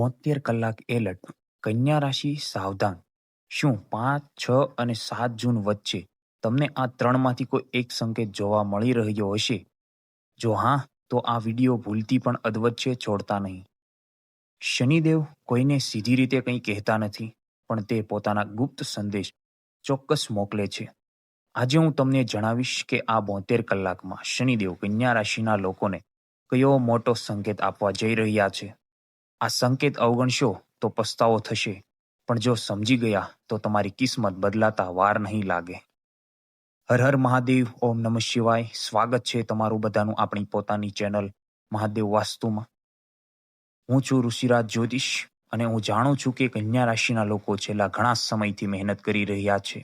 72 કલાક એલર્ટ. કન્યા રાશિ સાવધાન. શું 5, 6 અને 7 જૂન વચ્ચે તમને આ ત્રણમાંથી કોઈ એક સંકેત જોવા મળી રહ્યો હશે? જો હા, તો આ વિડીયો ભૂલથી પણ અધવચ્ચે છોડતા નહીં. શનિદેવ કોઈને સીધી રીતે કંઈ કહેતા નથી, પણ તે પોતાના ગુપ્ત સંદેશ ચોક્કસ મોકલે છે. આજે હું તમને જણાવીશ કે આ 72 કલાકમાં શનિદેવ કન્યા રાશિના લોકોને કયો મોટો સંકેત આપવા જઈ રહ્યા છે. આ સંકેત અવગણશો તો પસ્તાવો થશે, પણ જો સમજી ગયા તો તમારી કિસ્મત બદલાતા વાર નહીં લાગે. હર હર મહાદેવ. ઓમ નમઃ શિવાય. સ્વાગત છે તમારું બધાનું આપણી પોતાની ચેનલ મહાદેવ વાસ્તુમાં. હું છું ઋષિરાજ જ્યોતિષ અને હું જાણું છું કે કન્યા રાશિના લોકો છેલ્લા ઘણા સમયથી મહેનત કરી રહ્યા છે,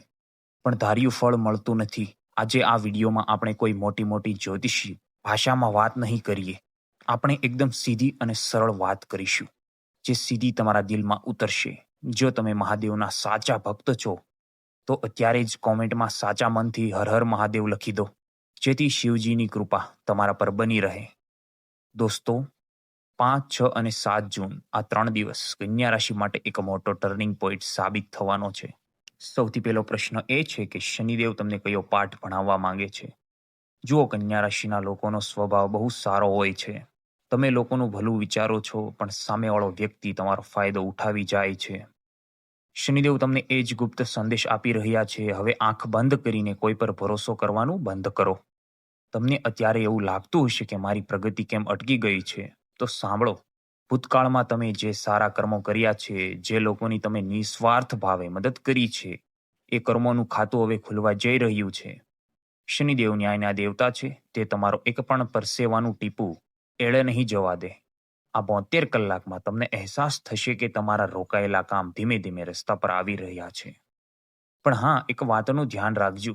પણ ધાર્યું ફળ મળતું નથી. આજે આ વિડીયોમાં આપણે કોઈ મોટી જ્યોતિષી ભાષામાં વાત નહીં કરીએ. આપણે એકદમ સીધી અને સરળ વાત કરીશું, જે સીધી તમારા દિલમાં ઉતરશે. જો તમે મહાદેવના સાચા ભક્ત છો તો અત્યારે જ કોમેન્ટમાં સાચા મનથી હર હર મહાદેવ લખી દો, જેથી શિવજીની કૃપા તમારા પર બની રહે. દોસ્તો, 5, 6 અને 7 જૂન આ 3 દિવસ કન્યા રાશિ માટે એક મોટો ટર્નિંગ પોઈન્ટ સાબિત થવાનો છે. સૌથી પહેલો પ્રશ્ન એ છે કે શનિદેવ તમને કયો પાઠ ભણાવવા માંગે છે. જુઓ, કન્યા રાશિના લોકોનો સ્વભાવ બહુ સારો હોય છે. તમે લોકોનું ભલું વિચારો છો, પણ સામેવાળો વ્યક્તિ તમારો ફાયદો ઉઠાવી જાય છે. શનિદેવ તમને એ જ ગુપ્ત સંદેશ આપી રહ્યા છે. હવે આંખ બંધ કરીને કોઈ પર ભરોસો કરવાનું બંધ કરો. તમને અત્યારે એવું લાગતું હશે કે મારી પ્રગતિ કેમ અટકી ગઈ છે, તો સાંભળો. ભૂતકાળમાં તમે જે સારા કર્મો કર્યા છે, જે લોકોની તમે નિસ્વાર્થ ભાવે મદદ કરી છે, એ કર્મોનું ખાતું હવે ખુલવા જઈ રહ્યું છે. શનિદેવ ન્યાયના દેવતા છે. તે તમારો એક પણ પરસેવાનું ટીપું એળે નહીં જવા દે. આ 72 કલાકમાં તમને અહેસાસ થશે કે તમારા રોકાયેલા કામ ધીમે ધીમે રસ્તા પર આવી રહ્યા છે. પણ હા, એક વાતનું ધ્યાન રાખજો.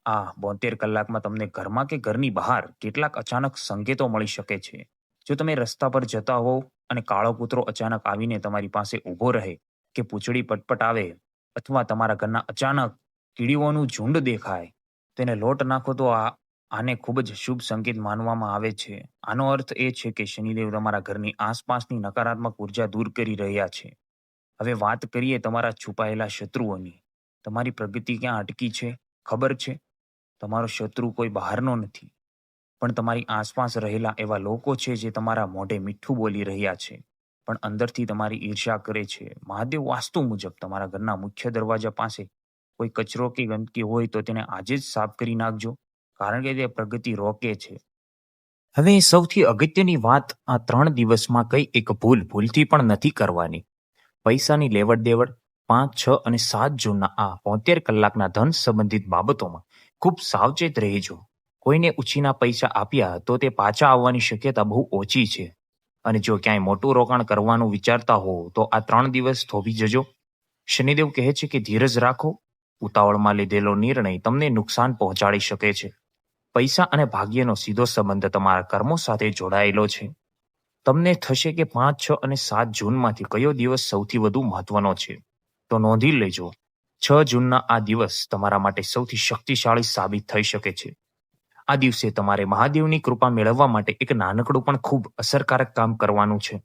આ 72 કલાકમાં તમને ઘરમાં કે ઘરની બહાર કેટલાક અચાનક સંકેતો મળી શકે છે. જો તમે રસ્તા પર જતા હોવ અને કાળો કૂતરો અચાનક આવીને તમારી પાસે ઊભો રહે, કે પૂંછડી પટપટાવે, અથવા તમારા ઘરના અચાનક કીડીઓનું ઝુંડ દેખાય, તેને લોટ નાખો, તો આને ખૂબ જ શુભ સંકેત માનવામાં આવે છે. આનો અર્થ એ છે કે શનિદેવ તમારા ઘરની આસપાસની નકારાત્મક ઉર્જા દૂર કરી રહ્યા છે. હવે વાત કરીએ તમારા છુપાયેલા શત્રુઓની. તમારી પ્રગતિ ક્યાં અટકી છે ખબર છે? તમારો શત્રુ કોઈ બહારનો નથી, પણ તમારી આસપાસ રહેલા એવા લોકો છે જે તમારા મોઢે મીઠું બોલી રહ્યા છે, પણ અંદરથી તમારી ઈર્ષ્યા કરે છે. મહાદેવ વાસ્તુ મુજબ તમારા ઘરના મુખ્ય દરવાજા પાસે કોઈ કચરો કે ગંદકી હોય તો તેને આજે જ સાફ કરી નાખજો, કારણ કે તે પ્રગતિ રોકે છે. હવે સૌથી અગત્યની વાત, આ 3 દિવસમાં કઈ એક ભૂલથી પણ નથી કરવાની. પૈસાની લેવડ દેવડ 5, 6 અને 7 જૂનના આ 72 કલાકના ધન સંબંધિત બાબતોમાં ખૂબ સાવચેત રહેજો. કોઈને ઉછીના પૈસા આપ્યા તો તે પાછા આવવાની શક્યતા બહુ ઓછી છે. અને જો ક્યાંય મોટું રોકાણ કરવાનું વિચારતા હો તો આ 3 દિવસ થોભી જજો. શનિદેવ કહે છે કે ધીરજ રાખો. ઉતાવળમાં લીધેલો નિર્ણય તમને નુકસાન પહોંચાડી શકે છે. પૈસા અને ભાગ્યનો સીધો સંબંધ તમારા કર્મો સાથે જોડાયેલો છે. તમને થશે કે 5, 6 અને 7 જૂનમાંથી કયો દિવસ સૌથી વધુ મહત્વનો છે, તો નોંધી લેજો. 6 જૂનના આ દિવસ તમારા માટે સૌથી શક્તિશાળી સાબિત થઈ શકે છે. આ દિવસે તમારે મહાદેવની કૃપા મેળવવા માટે એક નાનકડું પણ ખૂબ અસરકારક કામ કરવાનું છે.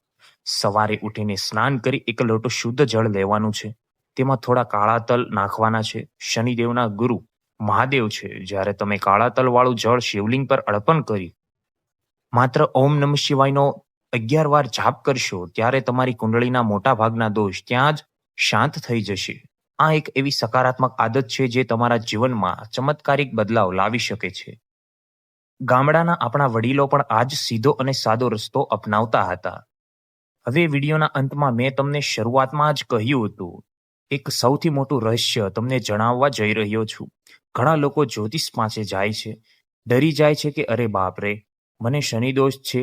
સવારે ઉઠીને સ્નાન કરી એક લોટો શુદ્ધ જળ લેવાનું છે. તેમાં થોડા કાળા તલ નાખવાના છે. શનિદેવના ગુરુ મહાદેવ છે. જ્યારે તમે કાળા તલવાળું જળ શિવલિંગ પર અર્પણ કરી માત્ર ઓમ નમઃ શિવાયનો 11 વાર જાપ કરશો, ત્યારે તમારી કુંડળીના મોટા ભાગના દોષ ત્યાં જ શાંત થઈ જશે. આ એક એવી સકારાત્મક આદત છે જે તમારા જીવનમાં ચમત્કારિક બદલાવ લાવી શકે છે. ગામડાના આપણા વડીલો પણ આ જ સીધો અને સાદો રસ્તો અપનાવતા હતા. હવે વિડીયોના અંતમાં મેં તમને શરૂઆતમાં જ કહ્યું હતું, એક સૌથી મોટું રહસ્ય તમને જણાવવા જઈ રહ્યો છું. ઘણા લોકો જ્યોતિષ પાસે જાય છે, ડરી જાય છે કે અરે બાપ રે, મને શનિ દોષ છે,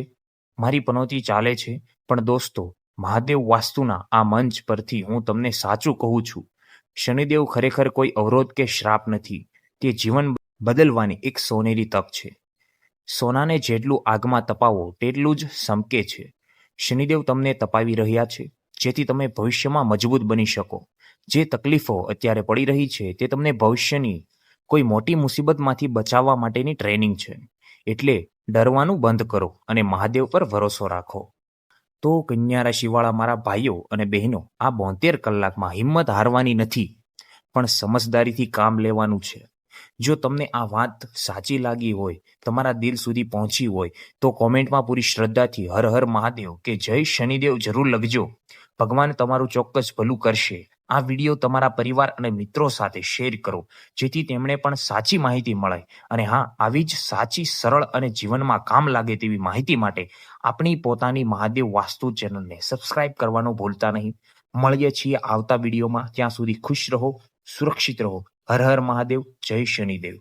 મારી પનોતી ચાલે છે. પણ દોસ્તો, મહાદેવ વાસ્તુના આ મંચ પરથી હું તમને સાચું કહું છું, શનિદેવ ખરેખર કોઈ અવરોધ કે શ્રાપ નથી. તે જીવન બદલવાની એક સોનેરી તક છે. સોનાને જેટલું આગમાં તપાવો તેટલું જ ચમકે છે. શનિદેવ તમને તપાવી રહ્યા છે, જેથી તમે ભવિષ્યમાં મજબૂત બની શકો. જે તકલીફો અત્યારે પડી રહી છે તે તમને ભવિષ્યની કોઈ મોટી મુસીબતમાંથી બચાવવા માટેની ટ્રેનિંગ છે. એટલે ડરવાનું બંધ કરો અને મહાદેવ પર ભરોસો રાખો. તો કન્યા રાશિવાળા મારા ભાઈઓ અને બહેનો, આ 72 કલાકમાં હિંમત હારવાની નથી, પણ સમજદારીથી કામ લેવાનું છે. જો તમને આ વાત સાચી લાગી હોય, તમારા દિલ સુધી પહોંચી હોય, તો કોમેન્ટમાં પૂરી શ્રદ્ધાથી હર હર મહાદેવ કે જય શનિદેવ જરૂર લખજો. ભગવાન તમારું ચોક્કસ ભલું કરશે. આ વિડીયો તમારા પરિવાર અને મિત્રો સાથે શેર કરો, જેથી તેમણે પણ સાચી માહિતી મળે. અને હા, આવી જ સાચી, સરળ અને જીવનમાં કામ લાગે તેવી માહિતી માટે આપણી પોતાની મહાદેવ વાસ્તુ ચેનલને સબસ્ક્રાઇબ કરવાનું ભૂલતા નહીં. મળીએ છીએ આવતા વિડીયોમાં. ત્યાં સુધી ખુશ રહો, સુરક્ષિત રહો. હર હર મહાદેવ, જય શનિદેવ.